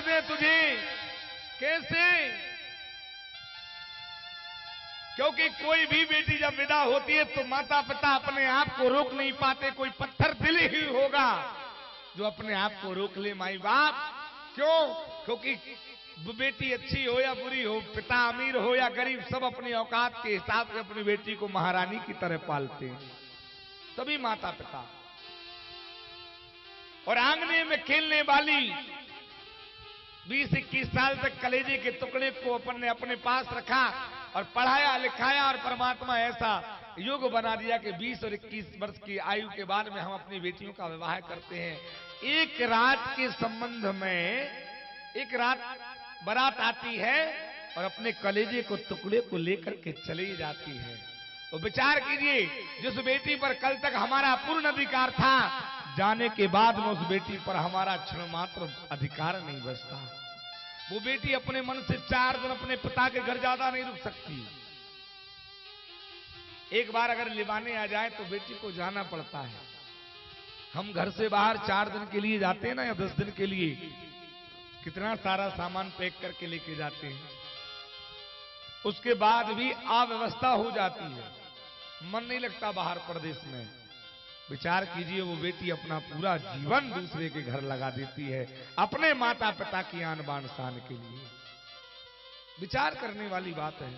कर दे तुझे। कैसे? क्योंकि कोई भी बेटी जब विदा होती है तो माता पिता अपने आप को रोक नहीं पाते। कोई पत्थर दिल ही होगा जो अपने आप को रोक ले माई बाप। क्यों? क्योंकि बेटी अच्छी हो या बुरी हो, पिता अमीर हो या गरीब, सब अपनी औकात के हिसाब से अपनी बेटी को महारानी की तरह पालते हैं, सभी माता पिता। और आंगने में खेलने वाली 20-21 साल तक कलेजे के टुकड़े को अपन ने अपने पास रखा और पढ़ाया लिखाया, और परमात्मा ऐसा युग बना दिया कि 20 और 21 वर्ष की आयु के बाद में हम अपनी बेटियों का विवाह करते हैं। एक रात के संबंध में, एक रात बारात आती है और अपने कलेजे को टुकड़े को लेकर के चली जाती है। तो विचार कीजिए, जिस बेटी पर कल तक हमारा पूर्ण अधिकार था, जाने के बाद में उस बेटी पर हमारा क्षण मात्र अधिकार नहीं बचता। वो बेटी अपने मन से 4 दिन अपने पिता के घर ज्यादा नहीं रुक सकती। एक बार अगर लिवाने आ जाए तो बेटी को जाना पड़ता है। हम घर से बाहर 4 दिन के लिए जाते हैं ना, या 10 दिन के लिए, कितना सारा सामान पैक करके लेके जाते हैं। उसके बाद भी अव्यवस्था हो जाती है, मन नहीं लगता बाहर प्रदेश में। विचार कीजिए, वो बेटी अपना पूरा जीवन दूसरे के घर लगा देती है अपने माता पिता की आन बान शान के लिए। विचार करने वाली बात है।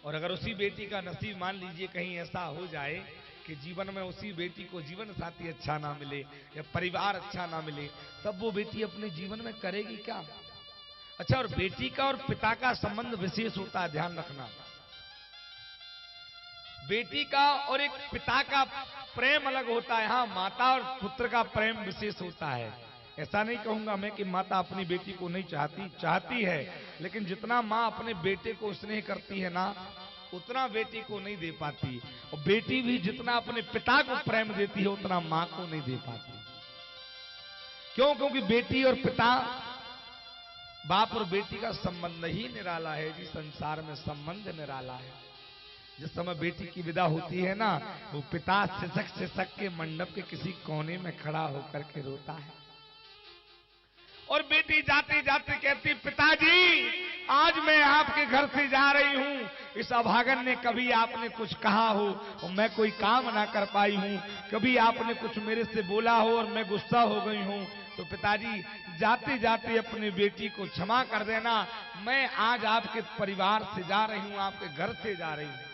और अगर उसी बेटी का नसीब मान लीजिए कहीं ऐसा हो जाए कि जीवन में उसी बेटी को जीवन साथी अच्छा ना मिले या परिवार अच्छा ना मिले, तब वो बेटी अपने जीवन में करेगी क्या? अच्छा, और बेटी का और पिता का संबंध विशेष होता है, ध्यान रखना। बेटी का और एक पिता का प्रेम अलग होता है। हाँ, माता और पुत्र का प्रेम विशेष होता है। ऐसा नहीं कहूंगा मैं कि माता अपनी बेटी को नहीं चाहती है, लेकिन जितना माँ अपने बेटे को स्नेह करती है ना, उतना बेटी को नहीं दे पाती। और बेटी भी जितना अपने पिता को प्रेम देती है, उतना माँ को नहीं दे पाती। क्यों? क्योंकि बेटी और पिता, बाप और बेटी का संबंध ही निराला है जी। संसार में संबंध निराला है। जिस समय बेटी की विदा होती है ना, वो पिता सिसक सिसक के मंडप के किसी कोने में खड़ा होकर के रोता है। और बेटी जाते जाते कहती, पिताजी आज मैं आपके घर से जा रही हूं। इस अभागन ने कभी आपने कुछ कहा हो और मैं कोई काम ना कर पाई हूं, कभी आपने कुछ मेरे से बोला हो और मैं गुस्सा हो गई हूं, तो पिताजी जाते जाते अपनी बेटी को क्षमा कर देना। मैं आज आपके परिवार से जा रही हूं, आपके घर से जा रही हूं।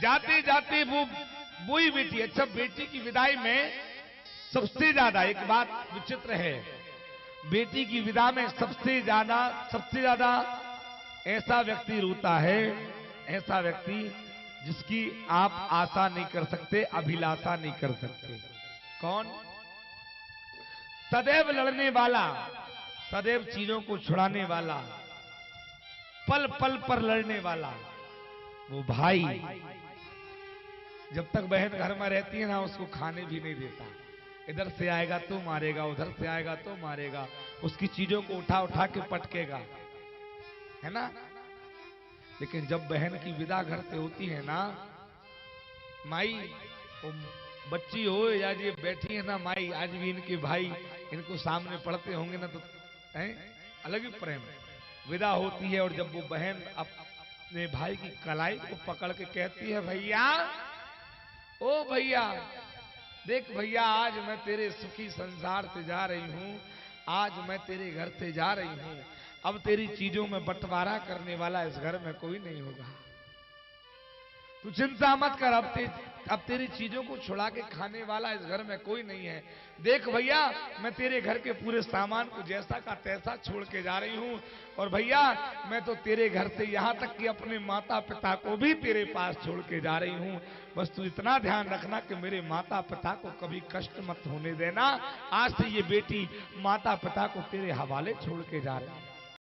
जाते जाते वही बेटी, अच्छा बेटी की विदाई में सबसे ज्यादा एक बात विचित्र है, बेटी की विदा में सबसे ज्यादा ऐसा व्यक्ति रोता है, ऐसा व्यक्ति जिसकी आप आशा नहीं कर सकते, अभिलाषा नहीं कर सकते। कौन? सदैव लड़ने वाला, सदैव चीजों को छुड़ाने वाला, पल पल पर लड़ने वाला वो भाई। जब तक बहन घर में रहती है ना, उसको खाने भी नहीं देता। इधर से आएगा तो मारेगा, उधर से आएगा तो मारेगा, उसकी चीजों को उठा उठा के पटकेगा, है ना। लेकिन जब बहन की विदा घर से होती है ना, माई, बच्ची हो या ये बैठी है ना माई, आज भी इनके भाई इनको सामने पढ़ते होंगे ना, तो अलग ही प्रेम विदा होती है। और जब वो बहन अपने भाई की कलाई को पकड़ के कहती है, भैया, ओ भैया, देख भैया, आज मैं तेरे सुखी संसार से जा रही हूं, आज मैं तेरे घर से जा रही हूं, अब तेरी चीजों में बंटवारा करने वाला इस घर में कोई नहीं होगा, तू चिंता मत कर, अब तेरी चीजों को छुड़ा के खाने वाला इस घर में कोई नहीं है। देख भैया, मैं तेरे घर के पूरे सामान को जैसा का तैसा छोड़ के जा रही हूं, और भैया मैं तो तेरे घर से यहां तक कि अपने माता पिता को भी तेरे पास छोड़ के जा रही हूं। बस तू इतना ध्यान रखना कि मेरे माता पिता को कभी कष्ट मत होने देना। आज से ये बेटी माता पिता को तेरे हवाले छोड़ के जा रही है।